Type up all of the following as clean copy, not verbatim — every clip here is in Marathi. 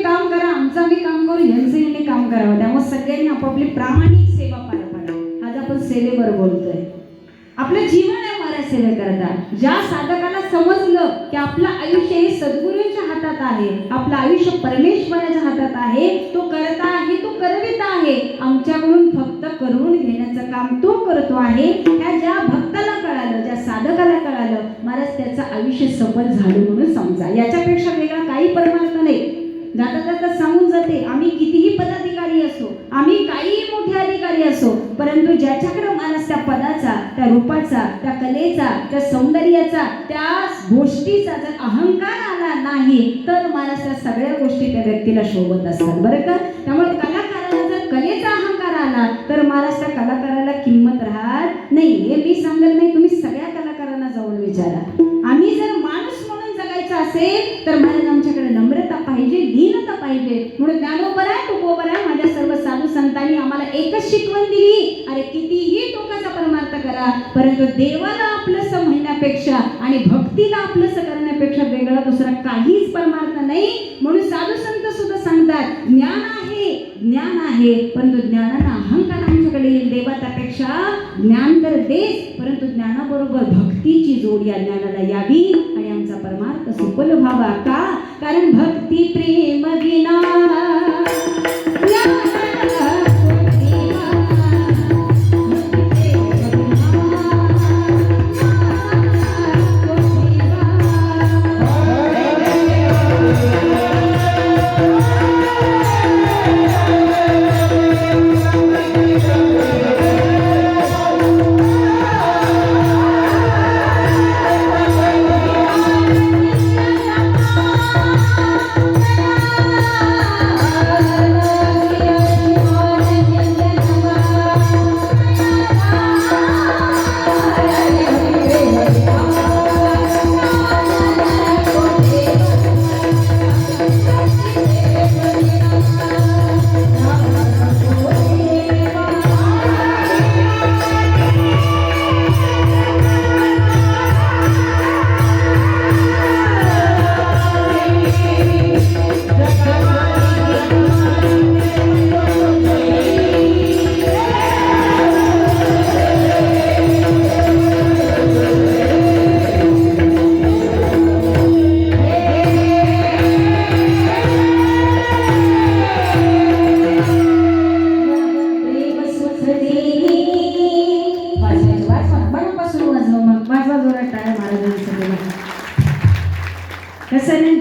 काम करा, आमचं आम्ही काम करू, यांचं यांनी काम करावं. त्यामुळे सगळ्यांनी आपापली प्रामाणिक सेवा पार पाडा. आज आपण सेवेवर बोलतोय. आपलं जीवन आहे महाराज सेवेकरता. ज्या साधकाला समजलं की आपलं आयुष्य हे सद्गुरूंच्या हातात आहे, आपलं आयुष्य परमेश्वराच्या हातात आहे, तो करता आहे, तो करवित आहे, आमच्याकडून फक्त करून घेण्याचं काम तो करतो आहे, ह्या ज्या भक्ताला कळालं, ज्या साधकाला कळालं, महाराज त्याचं आयुष्य सफल झालं म्हणून समजा. याच्यापेक्षा वेगळा काही परमार्थ नाही. जाता जाता सांगून जाते, आम्ही कितीही पदाधिकारी असो, आम्ही काहीही मोठे अधिकारी असो, परंतु ज्याच्याकडे मानस त्या पदाचा, त्या रूपाचा, त्या कलेचा, त्या सौंदर्याचा, त्या गोष्टीचा जर अहंकार आला नाही तर मानस त्या सगळ्या गोष्टी त्या व्यक्तीला शोभत असतात. बरं का? त्यामुळे कलाकाराला जर कलेचा अहंकार आला तर महाराज त्या कलाकाराला किंमत राहत नाही. हे मी सांगत नाही, तुम्ही सगळ्या कलाकारांना जाऊन विचारा. आम्ही जर माणूस म्हणून जगायचं असेल तर महाराज आमच्याकडे नम्रता पाहिजे, दीनता पाहिजे. म्हणून ज्ञानोबर आहे, तुकोबर आहे, माझ्या सर्व साधू संतांनी आम्हाला एकच शिकवण दिली, अरे कितीही टोकाचा परमार्थ करा, परंतु देवाला आपलंसं म्हणण्यापेक्षा आणि भक्तीला आपलंसं करण्यापेक्षा वेगळा दुसरा काहीच परमार्थ नाही. म्हणून साधू संत सुद्धा सांगतात, ज्ञान आहे, ज्ञान आहे, परंतु ज्ञानाला अहंकार आमच्याकडे येईल. देवा त्यापेक्षा ज्ञान तर देस, परंतु ज्ञानाबरोबर भक्तीची जोड या ज्ञानाला यावी आणि आमचा परमार्थ सफल व्हावा. का? कारण भक्ती प्रेम विना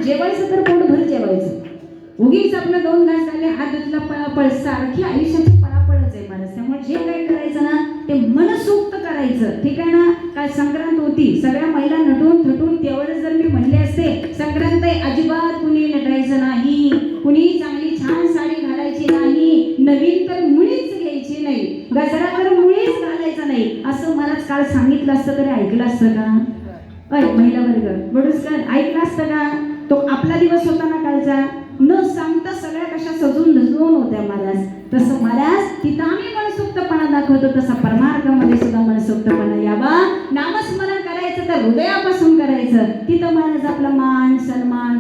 जेवायचं तर पोटभर जेवायचं. उगीच आपलं 2 घास झाले, हात धुतला, पळापळ, सारखी आयुष्याची पळापळच आहे महाराज. त्यामुळे जे काय करायचं ना ते मनसोक्त करायचं. ठीक आहे ना? काय संक्रांत होती, सगळ्या महिला नटून थटून त्यावेळेस जर मी म्हणले असते संक्रांत आहे, अजिबात कुणी नटायचं नाही, कुणी चांगली छान साडी घालायची नाही, नवीन तर मुळीच घ्यायची नाही, गजरा तर मुळीच घालायचा नाही, असं महाराज काल सांगितलं असतं तरी ऐकलं असतं का? महिला वर्ग बडूसकर ऐकलं असतं का? तो आपला दिवस होता ना कालचा, न सांगता सगळ्या कशा सजून धजून होत्या महाराज. तसं महाराज तिथं आम्ही मनसोक्तपणा दाखवतो, तसा परमार्थामध्ये सुद्धा मनसोक्तपणा यावा. नामस्मरण करायचं तर हृदयापासून करायचं. तिथं महाराज आपला मान सन्मान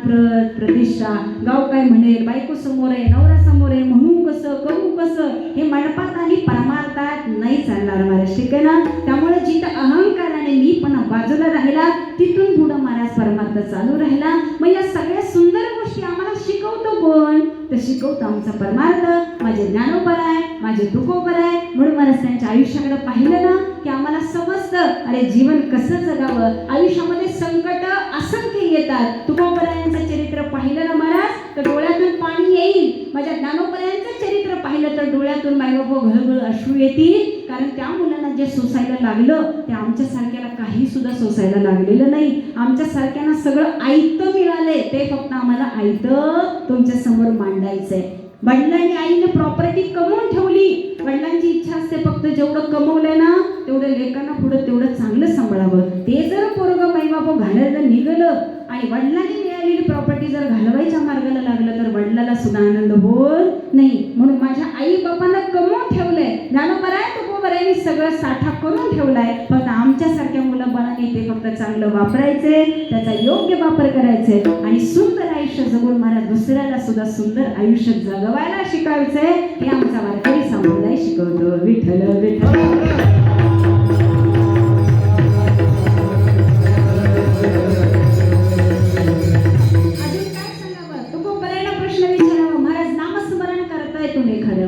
प्रतिष्ठा, गाव काय म्हणेल, बायको समोर आहे, नवरा समोर आहे, म्हणू कसं करू कसं, हे मंडपात आणि परमार्थात नाही चालणार महाराज. ठीक आहे ना? त्यामुळे जिथं अहंकाराने मीपणा बाजूला राहिला तिथून पुढं महाराज परमार्थ चालू राहिला. मग या सगळ्या सुंदर गोष्टी आम्हाला शिकवतो कोण? तर शिकवतो आमचा परमार्थ. माझे ज्ञानोबर आहे, माझे तुकोबर आहे. म्हणून महाराज त्यांच्या आयुष्याकडे पाहिलं ना की आम्हाला समजतं, अरे जीवन कसं जगावं. आयुष्यामध्ये संकट असंख्य येतात. तुकोबरायांचं चरित्र पाहिलं ना महाराज तर डोळ्यातून पाणी येईल. माझ्या ज्ञानोबरायांचं चरित्र पाहिलं तर डोळ्यातून मायबापो घळघळ अश्रू येतील. कारण त्या मुलांना जे सोसायला लागलं ते आमच्या सारख्याला काही सुद्धा सोसायला लागलेलं नाही. आमच्या सारख्यांना सगळं आयतं मिळालंय, ते फक्त आम्हाला आयतं तुमच्या समोर मांडायचंय. वडिलांनी आईने प्रॉपर्टी कमवून ठेवली. वडिलांची इच्छा असते फक्त जेवढं कमवलंय ना तेवढं लेकांना पुढे तेवढं चांगलं सांभाळावं. ते जर पोरगं माईबाप घालायला निघालं आणि वडिलांनी मिळालेली प्रॉपर्टी जर घालवायच्या मार्गाला लागलं तर वडिलाला सुद्धा आनंद होत नाही. म्हणून माझ्या आई बापांना कमवून ठेवलंय. ज्ञानोबर आहे, तुकोबर आहे, आईवडिलांनी सगळं साठा करून ठेवलाय, फक्त आमच्यासारख्या मुलाबाळांनी ते फक्त चांगलं वापरायचे, त्याचा योग्य वापर करायचे आणि सुंदर आयुष्य जगून महाराज दुसऱ्याला सुद्धा सुंदर आयुष्य जगवायला शिकायचंय. हे आमचा वारकरी संप्रदाय शिकवतो. विठ्ठल विठ्ठल.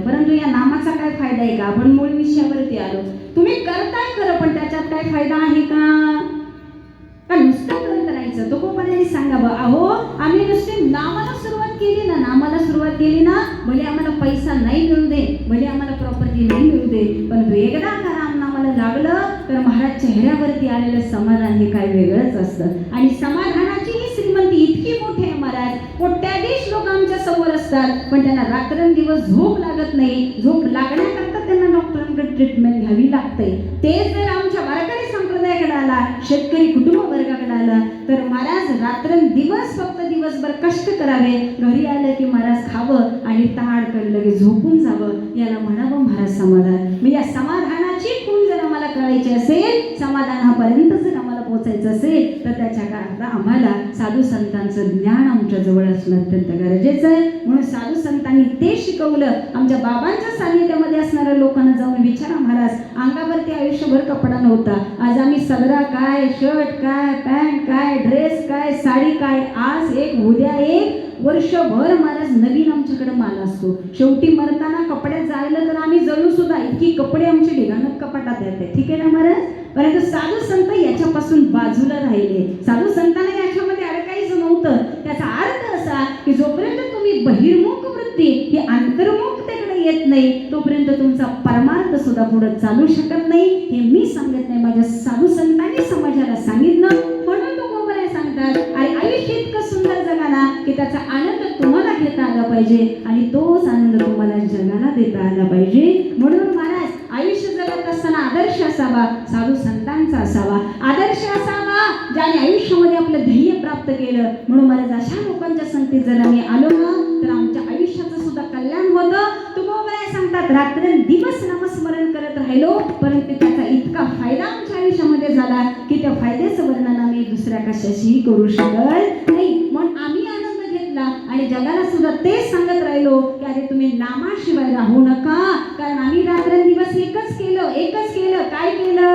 परंतु या नामाचा काय फायदा आहे का? आपण मूळ विषयावरती आलो. तुम्ही करताय खरं, पण त्याच्यात काय फायदा आहे का? नुसतं करत राहायचं? तुकोबांनी सांगा बा, अहो आम्ही नुसते नामाला सुरुवात केली ना, नामाला सुरुवात केली ना, भले आम्हाला पैसा नाही मिळू दे, भले आम्हाला प्रॉपर्टी नाही मिळू दे, पण एकदा का नामाला लागलं तर महाराज चेहऱ्यावरती आलेलं समाधान हे काय वेगळंच असतं. आणि समाधानाची ही श्रीमंती इतकी मोठी आहे महाराज. कोट्याधीश लोक आमच्या समोर असतात, पण त्यांना रात्रंदिवस झोप लागत नाही. झोप लागण्याकरता त्यांना डॉक्टरांकडे ट्रीटमेंट घ्यावी लागते. ते जर आमच्या वारकरी संप्रदायाकडे आला, शेतकरी कुटुंब वर्गाकडे आला, तर महाराज रात्रंदिवस फक्त दिवसभर कष्ट करावे, घरी आलं की महाराज खावं आणि ताड कडलं की झोपून जावं, याला म्हणावं महाराज समाधान. म्हणजे या समाधानाची खूण जर आम्हाला कळायची असेल, समाधानापर्यंत जर आम्हाला पोहोचायचं असेल, तर त्याच्या काळात आम्हाला साधू संतांचं ज्ञान आमच्या जवळ असणं अत्यंत गरजेचं आहे. म्हणून साधू संतांनी ते शिकवलं. आमच्या बाबांच्या सानिध्यामध्ये असणाऱ्या लोकांना जाऊन विचारा महाराज, अंगावरती आयुष्यभर कपडा नव्हता, आज आम्ही सदरा काय, शर्ट काय, पॅन्ट काय, ड्रेस काय, साडी काय, आज एक उद्या एक, वर्षभर महाराज नवीन आमच्याकडे माल असतो. शेवटी मरताना कपड्यात जायला तर आम्ही जळू सुद्धा, इतकी कपडे आमचे ढिगाणं कपाटात येते. ठीक आहे ना महाराज? परंतु साधू संत याच्यापासून बाजूला राहिले. साधू संतांना याच्यामध्ये अडकायचं नव्हतं. त्याचा अर्थ असा की जोपर्यंत तुम्ही बहिर्मुख वृत्ती ही अंतर्मुखतेकडे येत नाही, तोपर्यंत तुमचा परमार्थ सुद्धा पुढे चालू शकत नाही. हे मी सांगत नाही, माझ्या साधू संतांनी समाजाला सांगितलं. म्हणून तो गोबराय सांगतात, आणि आयुष्य इतकं सुंदर जगाना की त्याचा आनंद तुम्हाला घेता आला पाहिजे आणि तोच आनंद तुम्हाला जगाला देता आला पाहिजे. म्हणून महाराज आयुष्य जगत असताना आदर्श असावा, साधू संतांचा असावा. आदर्श असावा ज्याने आयुष्यामध्ये आपलं ध्येय प्राप्त केलं. म्हणून महाराज अशा लोकांच्या संगतीत जर आम्ही आलो ना, तर आमच्या आयुष्याचं सुद्धा कल्याण होतं. तुकोबाराय सांगतात, रात्रंदिवस नामस्मरण करत राहिलो, परंतु त्याचा इतका फायदा आमच्या आयुष्यामध्ये झाला की त्या फायद्याचं वर्णन आम्ही दुसऱ्या कशाशीही करू शकत नाही. म्हणून आम्ही आनंद घेतला आणि जगाला सुद्धा तेच सांगत राहिलो की अरे तुम्ही नामाशिवाय राहू नका. कारण आम्ही रात्रंदिवस एकच केलं. काय केलं?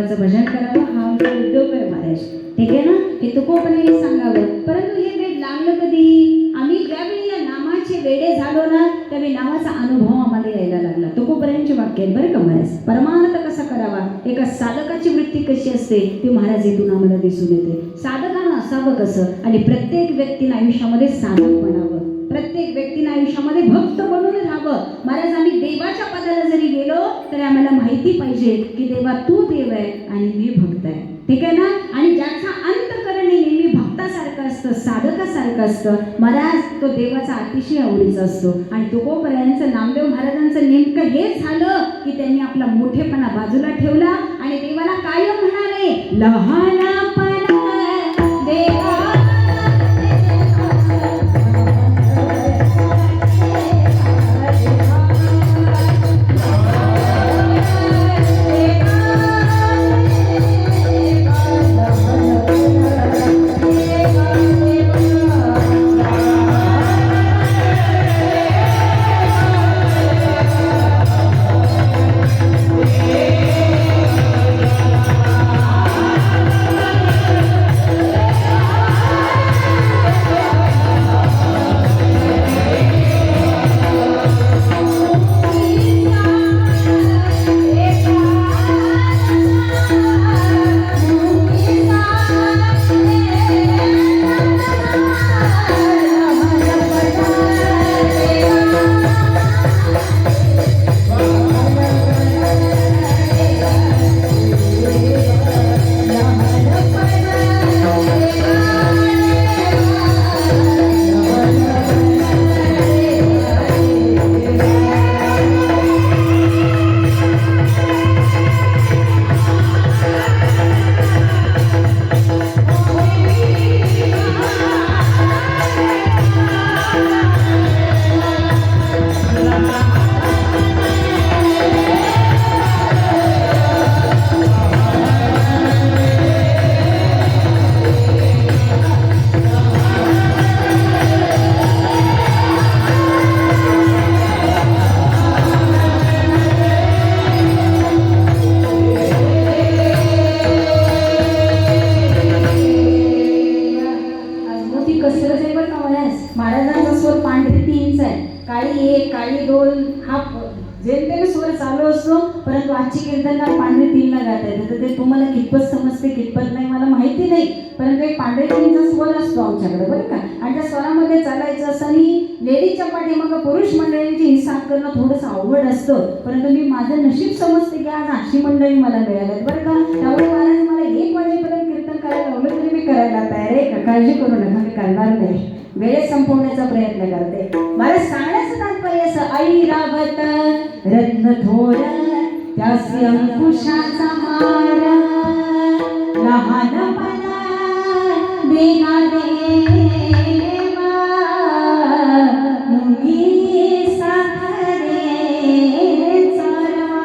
देवाचं भजन करावं हा आमचा उद्योग आहे महाराज. ठीक आहे ना, हे तुकोपणे सांगावं. परंतु हे वेळ लागलं कधी? आम्ही ज्यावेळी या नामाचे वेडे झालो ना त्यावेळी नावाचा अनुभव आम्हाला यायला लागला. तुकोपर्यंतचे वाक्य आहेत बरं का महाराज. परमार्थ कसा करावा, एका साधकाची वृत्ती कशी असते ती महाराज इथून आम्हाला दिसून येते. साधकानं असावं कसं, आणि प्रत्येक व्यक्तीनं आयुष्यामध्ये साधक बनावं, प्रत्येक व्यक्तीनं आयुष्यामध्ये भक्त बनून राहावं. महाराज आम्ही देवाच्या पदाला जरी गेलो तरी आम्हाला माहिती पाहिजे की देवा तू देव आहे आणि मी भक्त आहे. ठीक आहे ना, आणि ज्याचा अंतःकरण नेहमी भक्तासारखं असतं, साधकासारखं असतं महाराज, तो देवाचा अतिशय आवडीचा असतो. आणि तुकोपर्यंत नामदेव महाराजांचं नेमकं हेच झालं की त्यांनी आपला मोठेपणा बाजूला ठेवला आणि देवाला कायम म्हणाले, लहानपणा देवा महाराजांचा स्वर पांढरी 3 आहे, काळी 1 काळी 2 हा जेमतेम स्वर चालू असतो. परंतु आजची कीर्तनकार पांढरी 3 ला गात आहेत, तर ते तुम्हाला कितपत समजते कितपत नाही मला माहिती नाही. परंतु एक पांढरी 3चा स्वर असतो आमच्याकडे बरं का. आणि त्या स्वरामध्ये चालायचं असं लेडीजच्या पाठीमागं पुरुष मंडळींची हिसाब करणं थोडंसं अवघड असतं. परंतु मी माझं नशीब समजते की आज अशी मंडळी मला मिळाल्यात बरं का. त्यामुळे महाराज मला 1 वाजेपर्यंत कीर्तन करायला लावलं तरी मी करायला तयार आहे का, काळजी करू नका, मी करणार नाही, वेळेत संपवण्याचा प्रयत्न करते. मला सांगण्याचं तात्पर्य असं, ऐरावत रत्न थोर त्यासी अंकुशाचा मार, लहानपणा देना देवा मुंगी साखरे चरवा.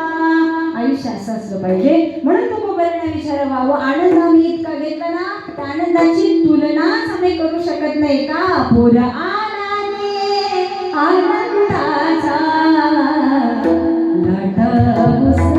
आयुष्य असं असलं पाहिजे. म्हणून तो गोबरने विचारावा, आनंद आम्ही इतका घेतला ना त्या आनंदाची तुलनाच आम्ही करू शकत नाही का. पुर आलाने आनंदाचा लाट आनंदाच्या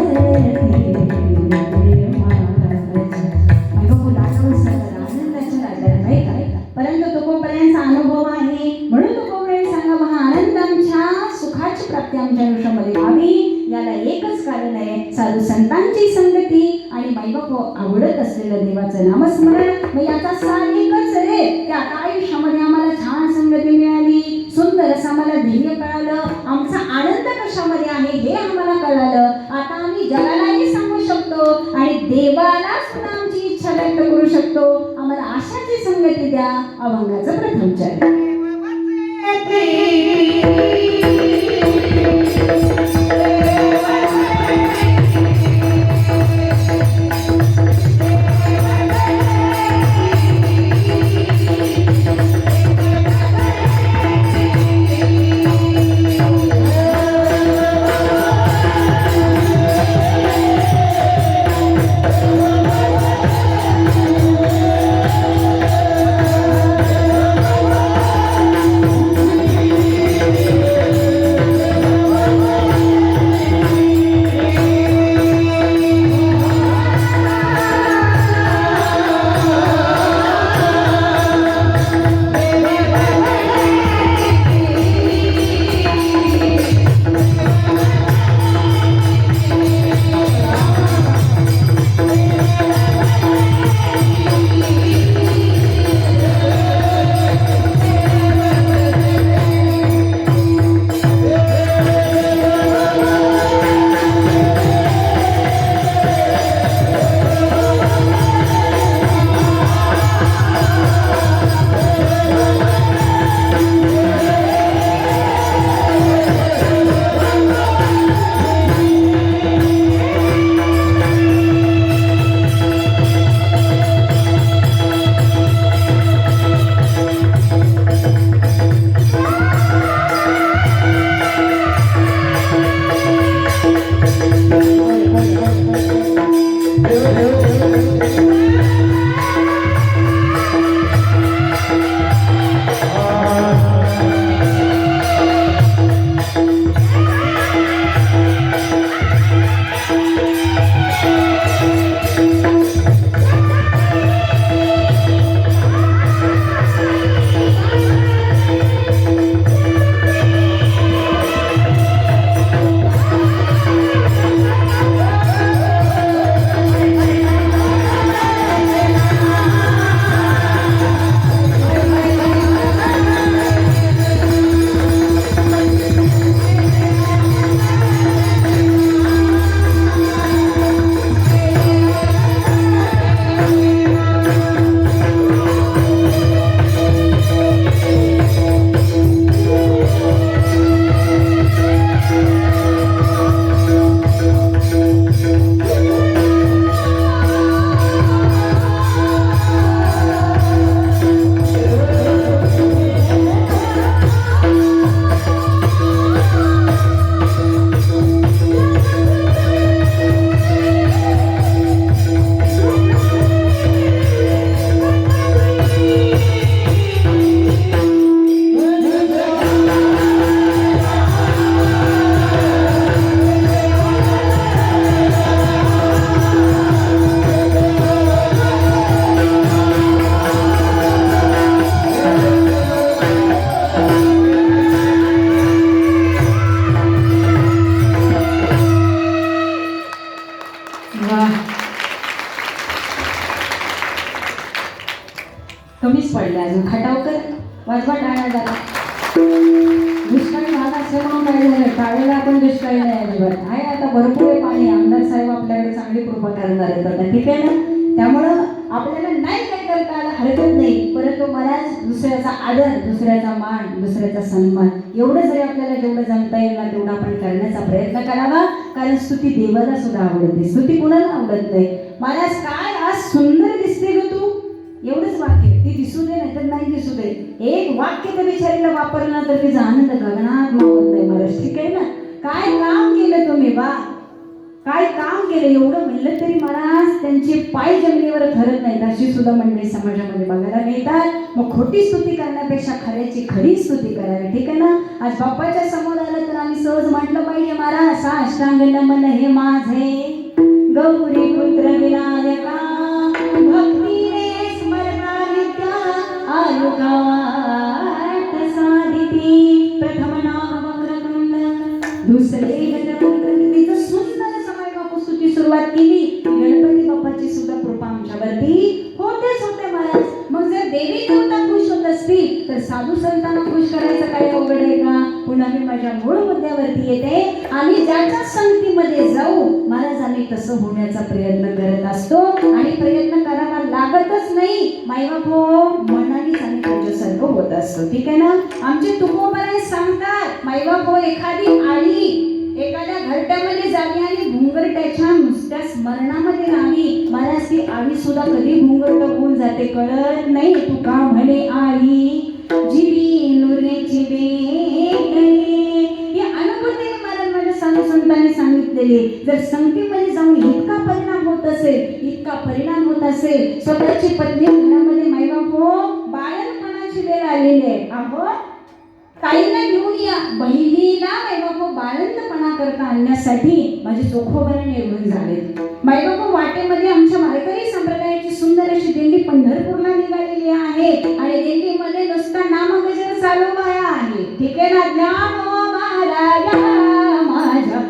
लाटाला नाही का. परंतु तुकोपर्यंतचा अनुभव आहे. म्हणून तुकोपर्यंत सांगा, हा आनंद आमच्या सुखाची प्राप्ती आमच्या आयुष्यामध्ये व्हावी. याला एकच कारण आहे, साधू संतांची संगती आणि माईबाप आवडत असलेलं देवाचं नामस्मरण. मग याचा सार एकच आहे की आता आयुष्यामध्ये आम्हाला छान संगती मिळाली, सुंदर असं आम्हाला ध्येय कळालं, आमचा आनंद कशामध्ये आहे हे आम्हाला कळालं. आता आम्ही जगालाही सांगू शकतो आणि देवाला सुद्धा आमची इच्छा व्यक्त करू शकतो. आम्हाला आशाची संगती द्या. अभंगाचं प्रथम चरण. कमीच पडले अजून. खटावकर वाजवा टाळ्या झाला. दुष्काळी भाग असल्यामुळे काय झालं, टाळ्याला आपण दुष्काळी नाही अजिबात आहे. आता भरपूर आहे पाणी. आमदार साहेब आपल्याकडे चांगली कृपा करणार आहेत आता, ठीक आहे ना. त्यामुळं आपल्याला नाही काय करता आलं हरकत नाही, परंतु मला दुसऱ्याचा आदर, दुसऱ्याचा मान, दुसऱ्याचा सन्मान एवढं जरी आपल्याला जेवढं जमता येईल ना तेवढं आपण करण्याचा प्रयत्न करावा. कारण स्तुती देवाला सुद्धा आवडते, स्तुती कुणाला आवडत नाही. मला काय आज सुंदर दिसते ग तू, एवढंच वाक्य ती दिसू दे नाही तर नाही दिसू दे, एक वाक्य त्या बिचारीला वापरलं तर तिचा आनंद गगनात मावत नाही महाराज, ठीक आहे ना. काय काम केलं तुम्ही बा, काय काम केलं एवढं म्हणलं तरी महाराज त्यांचे पाय जमिनीवर ठरत नाहीत अशी सुद्धा मंडळी समाजामध्ये बघायला मिळतात. मग खोटी स्तुती करण्यापेक्षा खऱ्याची खरी स्तुती करावी, ठीक आहे ना. आज बाप्पाच्या समोर आलं तर आम्ही सहज म्हटलं पाहिजे महाराज साष्टांग नमन हे माझे गौरी पुत्र विनायका भक्तीने स्मरणानित्या आयुगावात साधिती प्रथम नाम वक्रतुंड दुसरे गणपतीचं सुंदर समय बापू स्तुती सुरुवात केली. गणपती बाप्पाची सुद्धा कृपा आमच्यावरती होतेच होते महाराज. मग जर देवी देवता खुश होत असतील तर साधू संतांना खुश करायचं काही अवघड आहे का. पुन्हा मी माझ्या मूळ मुद्द्यावरती येते. आम्ही ज्याच्या संगतीमध्ये जाऊ महाराज आम्ही तसं होण्याचा प्रयत्न करत असतो आणि प्रयत्न करावा लागतच नाही. माईबाप हो मनानेच आम्ही तुझ्यासारखं होत असतो, ठीक आहे ना. आमचे तुकोबाई सांगतात माईबाप हो एखादी आळी एखाद्या घरट्यामध्ये जावी आणि घुंगरट्याच्या नुसत्या स्मरणामध्ये राहावी महाराज ती आळी सुद्धा कधी घुंगरट होऊन जाते कळत नाही. तू का म्हणे आळी जीवी नुरेची बेगळे ही अनुभूती महाराज माझ्या साधू संतांनी सांगितलेली. जर संगतीमध्ये जाऊन इतका परिणाम होत असेल, इतका परिणाम होत असेल, स्वतःची पत्नी घरामध्ये माईबाप हो बाळणपणाची वेळ आलेली आहे. अहो ताईला घेऊन या, बहिणीला माईबाप बाळंतपणा करता आणण्यासाठी माझे चोखोबरे निघून झाले. माईबाप वाटेमध्ये आमच्या माळकरी संप्रदायाची सुंदर अशी दिंडी पंढरपूरला निघालेली आहे आणि दिंडीमध्ये नुसता नामगजर चालू आहे, ठीक आहे ना. ज्ञान महाराज माझ्या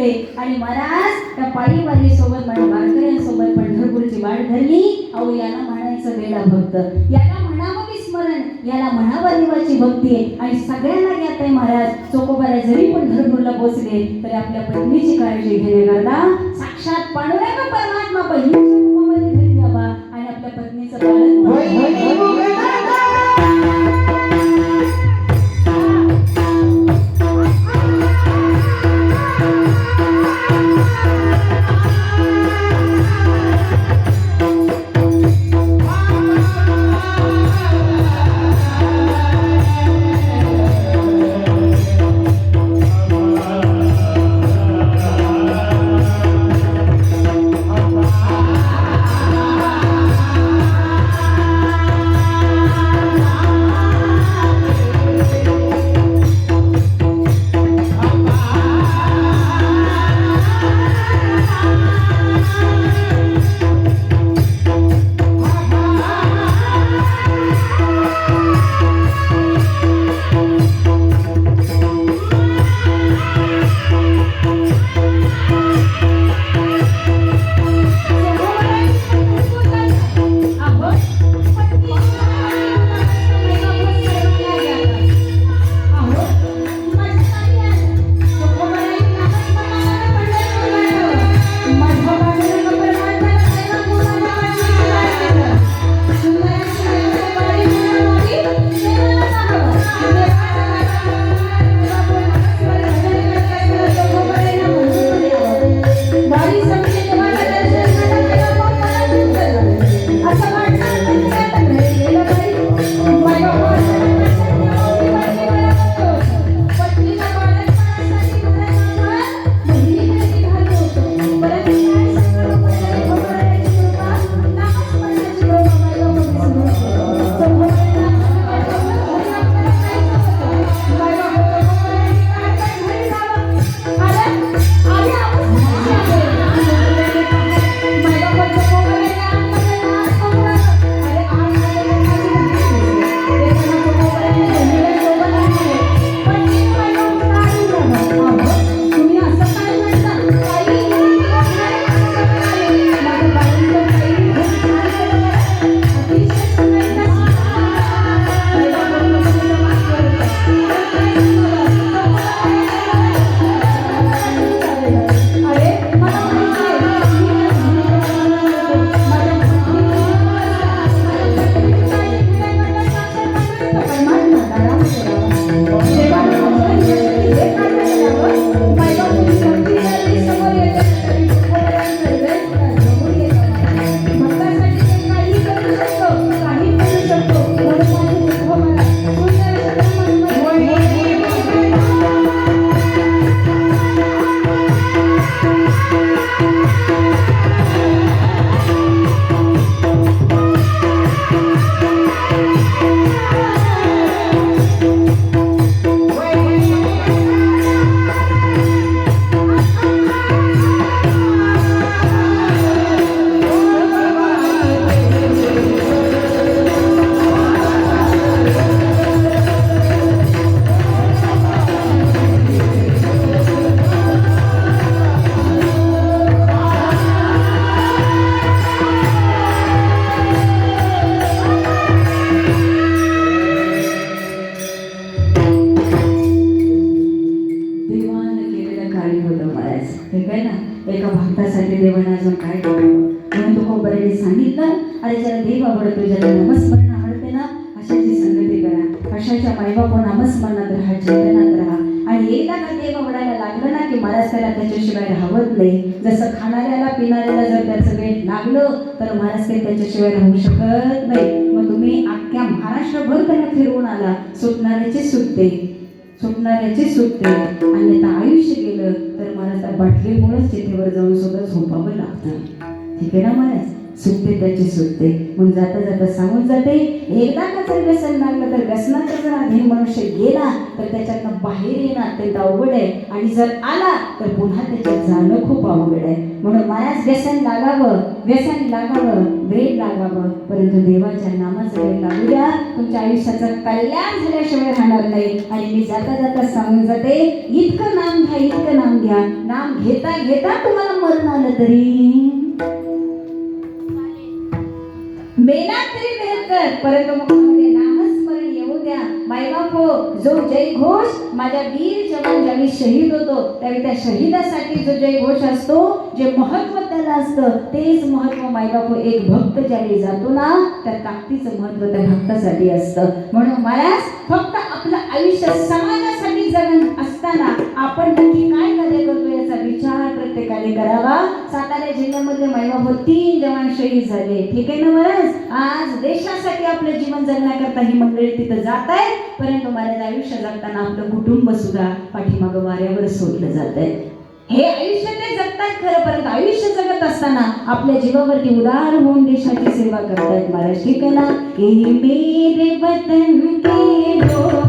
फिरले आणि महाराज त्या पायीवारी सोबत माझ्या वारकऱ्यांसोबत पंढरपूरची वाट धरली. अहो याला म्हणायचं वेडा भक्त, याला म्हणावं विस्मरण, याला म्हणावं देवाची भक्ती आहे. आणि सगळ्यांना ज्ञात आहे महाराज चोकोबारा जरी पंढरपूरला पोहोचले तरी आपल्या पत्नीची काळजी घेण्याकरता साक्षात पांडुरंग परमात्मा बहिणीच्या रूपामध्ये घरी यावा आणि आपल्या पत्नीचं पालन देवाने अजून काय करावं म्हणून तुकोबाराने सांगितलं, अरे ज्याला देव आवडतो, ज्याला नामस्मरण आवडते ना, अशाची संगती करा, अशाच्या मायबाप नामस्मरणात राहा, चिंतनात राहा. आणि एकदा का देव आवडायला लागलं ना की महाराज त्याला त्याच्याशिवाय राहत नाही. जसं खाणाऱ्याला पिणाऱ्याला जर त्याचं वेळ लागलं तर महाराज काही त्याच्याशिवाय राहू शकत नाही. मग तुम्ही अख्ख्या महाराष्ट्रभर त्याला फिरवून आला, सुटणाऱ्याचे सुटते, सुटणाऱ्याचे सुटते, अन्यथा आयुष्य गेलं तर महाराज त्या बाटलीमुळेच चिठ्ठीवर जाऊन सुद्धा झोपावं लागतं. ठीक आहे ना महाराज, सुटते त्याची सुटते. म्हणून जाता जाता सांगून जाते, एकदा का जर व्यसन लागलं तर व्यसनाचा जर अधीन मनुष्य गेला तर त्याच्यातनं बाहेर येणं अत्यंत अवघड आहे, आणि जर आला तर पुन्हा त्याच्यात जाणं खूप अवघड आहे. म्हणून मलाच व्यसन लागावं वेळ लागावं, परंतु देवाच्या नामाचं वेळ लागू द्या. तुमच्या आयुष्याचं कल्याण झाल्याशिवाय राहणार नाही. आणि मी जाता जाता सांगून जाते, इतकं नाम घ्या. नाम घेता घेता तुम्हाला मरण आलं तरी मेला तरी बेहतर, परंतु मुखामध्ये नामस्मरण येऊ द्या. मायबाप हो, जो जय घोष माझ्या वीर जवान ज्यावेळी शहीद होतो त्यावेळी त्या शहीदासाठी जो जय घोष असतो, जे महत्व त्याला असतं, तेच महत्व मायबाप एक भक्त ज्यावेळी जातो ना, त्या ताकदीचं महत्व त्या भक्तासाठी असतं. म्हणून महाराज फक्त आपलं आयुष्य समाजासाठी जगत असताना आपण नक्की काय कार्य करतो याचा विचार प्रत्येकाने करावा. सातारा जिल्ह्यामध्ये मायबाप 3 जवान शहीद झाले. ठीक आहे ना महाराज? आज देशासाठी आपलं जीवन जगण्याकरता ही मंडळी तिथं जात आहे, परंतु महाराज आयुष्य जगताना आपलं कुटुंब सुद्धा पाठीमागं वाऱ्यावर सोडलं जात आहे. हे आयुष्य ते जगतात खरं, परंतु आयुष्य जगत असताना आपल्या जीवावरती उदार होऊन देशाची सेवा करतायत महाराज. ठीक आहे ना? हे मेरे वतन के लोगों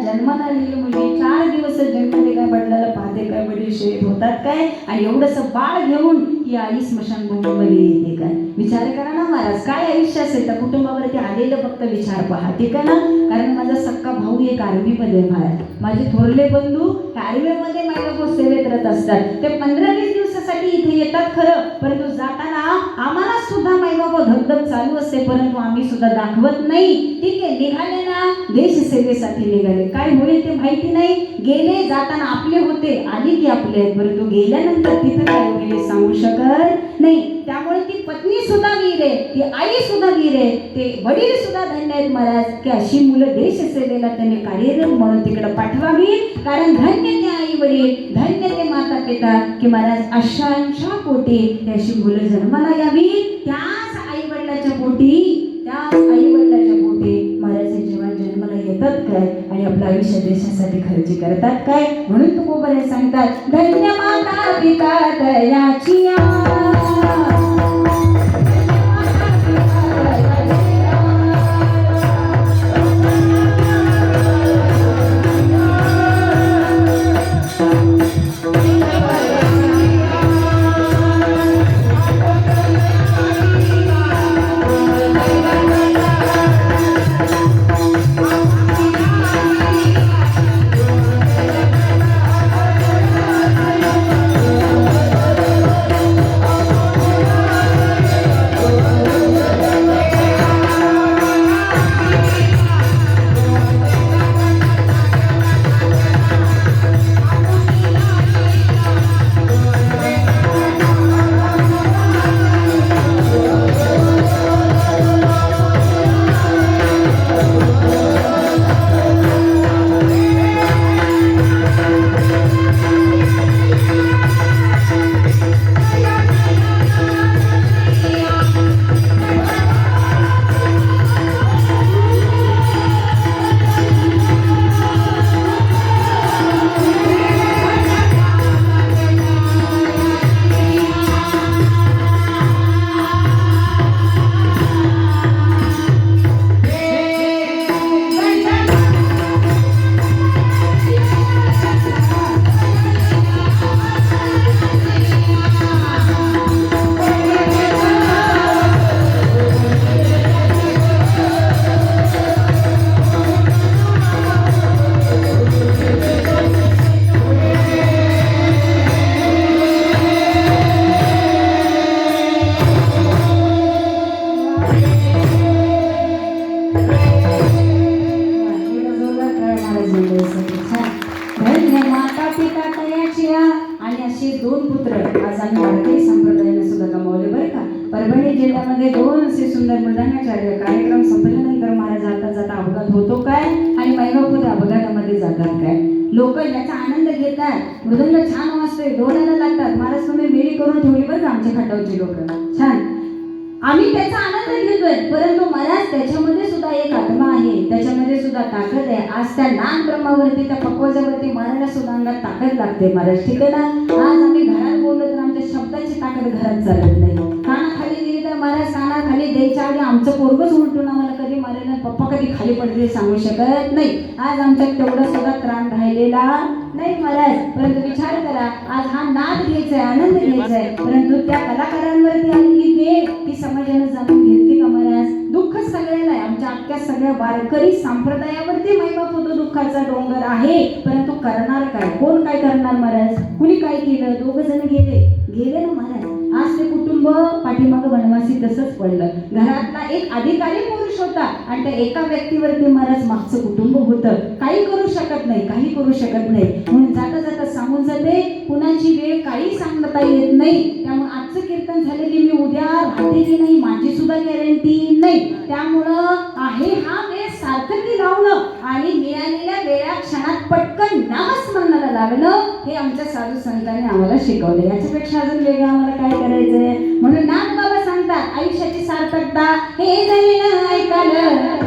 जन्माला आलेली मुलगी 4 दिवस जन्मले काय, वडिलाला पाहते काय, वडील शहीद होतात काय, आणि एवढंसं बाळ घेऊन ही आई स्मशानभूमीमध्ये येते काय? विचार करा ना महाराज, काय आयुष्य असेल त्या कुटुंबावरती आलेलं, फक्त विचार पहा. ठीक आहे ना? कारण माझा सक्का भाऊ एक आर्मीमध्ये महाराज, माझे थोरले बंधू आर्मीमध्ये माझ्या सेवेत करत असतात. ते 15-20 दिवसासाठी इथे येतात खरं, परंतु जाताना आम्हाला सुद्धा मायबाबा धगधग चालू असते, परंतु आम्ही सुद्धा दाखवत नाही. ठीक आहे, निघाले ना देश सेवेसाठी निघाले, काय होईल ते माहिती नाही. गेले, जाताना आपले होते, आली की आपले आहेत, परंतु गेल्यानंतर तिथं काय होईल सांगू शकत नाही. त्यामुळे ती पत्नी सुद्धा वीर आहे, ती आई सुद्धा वीर आहे, ते वडील सुद्धा धन्य आहेत महाराज की अशी मुलं देश सेवेला त्यांनी कार्यरत म्हणून तिकडे पाठवावी. कारण धन्य ते आई वडील, धन्य ते माता पिता की महाराज अशांच्या पोटी अशी मुलं जन्माला यावी. त्याच आई वडिलाच्या पोटी महाराज जेव्हा जन्माला येतात काय आणि आपलं आयुष्य देशासाठी खर्ची करतात काय. म्हणून तुकोबरे सांगतात, धन्य माता पिता दयाची आज आम्ही वारकरी संप्रदायाने सुद्धा गमावले बरं का. परभणी जिल्ह्यामध्ये 2 असे सुंदर मृदंगाचार्य कार्यक्रम संपल्यानंतर महाराज जाता जाता अपघात होतो काय आणि महिमापूर अपघातामध्ये जातात काय. लोक याचा आनंद घेतात, मृदंग छान वाजतोय, डोळ्याला लागतात. महाराज तुम्ही मेरी करून ठेवली बरं का आमच्या खटावची लोक, छान. आम्ही त्याचा आनंद घेतोय, परंतु महाराज त्याच्यामध्ये सुद्धा एक आत्मा आहे, त्याच्यामध्ये सुद्धा ताकद आहे. आज त्या नाग ब्रह्मावरती, त्या पक्वाजावरती मारायला सुद्धा अंगात ताकद लागते महाराज, ठीक आहे ना. आज आम्ही घरात बोललो तर आमच्या शब्दाची ताकद घरात चालत नाही. कानाखाली दिली तर महाराज कानाखाली द्यायच्या आधी आमचं पोरगच उलटून आम्हाला कधी मारेल, पप्पा कधी खाली पडले सांगू शकत नाही. आज आमच्यात तेवढा सुद्धा त्राण राहिलेला नाही महाराज. परंतु विचार करा, आज हा नाद घ्यायचा आहे, आनंद घ्यायचा आहे, परंतु त्या कलाकारांवरती आलेली वेळ ही समाजाने जाणून घेतली का महाराज. दुःख सगळ्याला आहे, आमच्या अख्ख्या सगळ्या वारकरी संप्रदायावरती मैबाप होतो, दुःखाचा डोंगर आहे. परंतु करणार काय, कोण काय करणार महाराज. कुणी काय केलं, 2 जण गेले ना महाराज. आज ते कुटुंब पाठीमागं वनवासी तसंच पडलं. घरातला एक अधिकारी पुरुष होता आणि त्या एका व्यक्तीवरती महाराज मागचं कुटुंब होतं. काही करू शकत नाही, काही करू शकत नाही. म्हणून जाता जाता सांगून जाते, कुणाची वेळ काही सांगता येत नाही. त्यामुळे आजचं कीर्तन झालेली मी उद्या राहते की नाही माझी सुद्धा गॅरंटी नाही. त्यामुळं आहे हा वेळ सार्थकी लावणं आणि मिळालेल्या वेळा क्षणात पटकन नामस्मरणाला लागणं, हे आमच्या साधू संतांनी आम्हाला शिकवलं. याच्यापेक्षा अजून वेगळं आम्हाला काय करायचंय. म्हणून नागबाबा सांगतात, आयुष्याची सार्थकता हे जरी न ऐकालं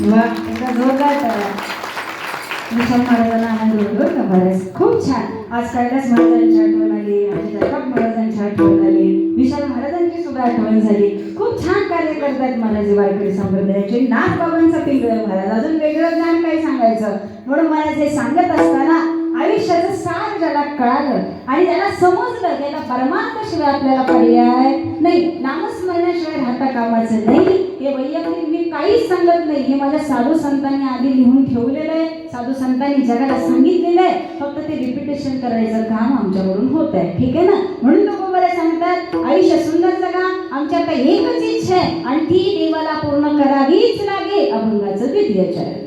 वा एकदा जोरदार करा. विशाल महाराजांना आनंद होतो का बऱ्याच. खूप छान. आज कैलास महाराजांची आठवण आली, आमच्या जगताप महाराजांची आठवण आली, विशाल महाराजांची सुद्धा आठवण झाली. खूप छान कार्य करतात महाराज वारकरी संप्रदायाचे. नाथबाबांचा पिंगळ महाराज, अजून वेगळं ज्ञान काय सांगायचं. म्हणून महाराज हे सांगत असताना आयुष्याचं सार ज्याला कळालं आणि ज्याला समजलं त्याला परमार्थशिवाय आपल्याला पर्याय नाही, नामस्मरणाशिवाय राहता कामाचं नाही. हे वैयक्तिक मी काहीच सांगत नाही, हे माझ्या साधू संतांनी आधी लिहून ठेवलेलं आहे, साधू संतांनी जगाला सांगितलेलं आहे. फक्त ते रिपिटेशन करायचं काम आमच्याकडून होत आहे. ठीक आहे ना. म्हणून लोक मला सांगतात आयुष्य सुंदर जगा, आमच्या आता एकच इच्छा आहे आणि ती देवाला पूर्ण करावीच लागे. अभंगाचं द्वितीय चरण.